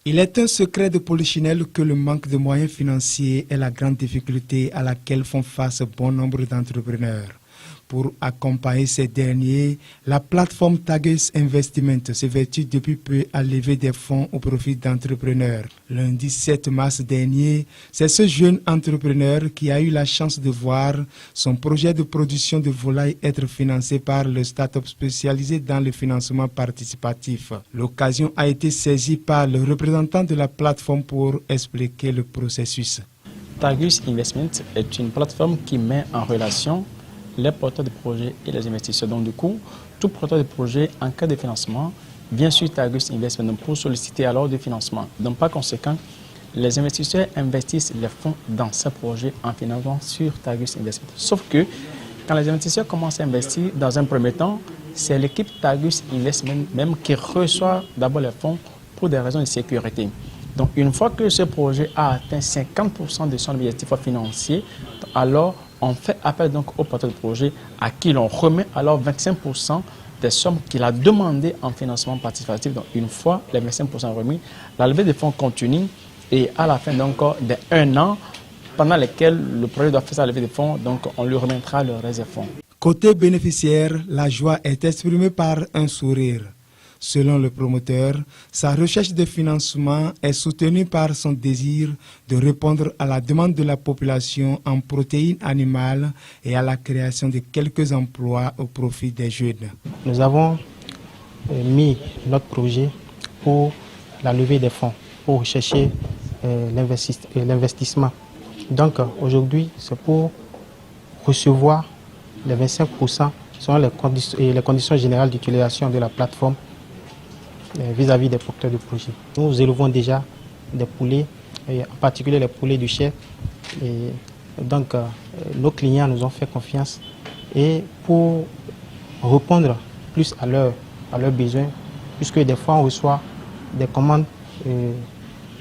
Il est un secret de Polichinelle que le manque de moyens financiers est la grande difficulté à laquelle font face bon nombre d'entrepreneurs. Pour accompagner ces derniers, la plateforme Tagus Investment s'évertue depuis peu à lever des fonds au profit d'entrepreneurs. Lundi 7 mars dernier, c'est ce jeune entrepreneur qui a eu la chance de voir son projet de production de volailles être financé par le start-up spécialisé dans le financement participatif. L'occasion a été saisie par le représentant de la plateforme pour expliquer le processus. Tagus Investment est une plateforme qui met en relation les porteurs de projets et les investisseurs. Donc, du coup, tout porteur de projet, en cas de financement, vient sur Tagus Investment pour solliciter alors du financement. Donc, par conséquent, les investisseurs investissent les fonds dans ces projets en finançant sur Tagus Investment. Sauf que, quand les investisseurs commencent à investir, dans un premier temps, c'est l'équipe Tagus Investment même qui reçoit d'abord les fonds pour des raisons de sécurité. Donc, une fois que ce projet a atteint 50% de son objectif financier, alors on fait appel donc au porteur de projet à qui l'on remet alors 25% des sommes qu'il a demandées en financement participatif. Donc, une fois les 25% remis, la levée des fonds continue et à la fin donc d'1 an, pendant lequel le projet doit faire sa levée des fonds, donc on lui remettra le reste des fonds. Côté bénéficiaire, la joie est exprimée par un sourire. Selon le promoteur, sa recherche de financement est soutenue par son désir de répondre à la demande de la population en protéines animales et à la création de quelques emplois au profit des jeunes. Nous avons mis notre projet pour la levée des fonds, pour rechercher l'investissement. Donc aujourd'hui, c'est pour recevoir les 25% selon les conditions générales d'utilisation de la plateforme vis-à-vis des porteurs de projets. Nous élevons déjà des poulets, en particulier les poulets du chef. Et donc, nos clients nous ont fait confiance. Et pour répondre plus à leurs besoins, puisque des fois on reçoit des commandes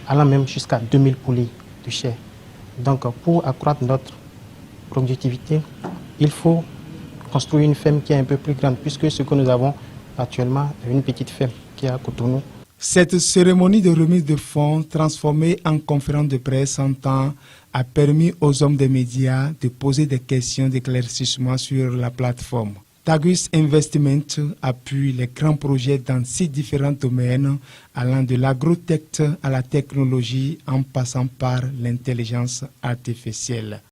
allant même jusqu'à 2000 poulets de chair. Donc, pour accroître notre productivité, il faut construire une ferme qui est un peu plus grande, puisque ce que nous avons actuellement est une petite ferme qui est à Cotonou. Cette cérémonie de remise de fonds transformée en conférence de presse en temps a permis aux hommes des médias de poser des questions d'éclaircissement sur la plateforme. Tagus Investment appuie les grands projets dans 6 différents domaines, allant de l'agrotech à la technologie en passant par l'intelligence artificielle.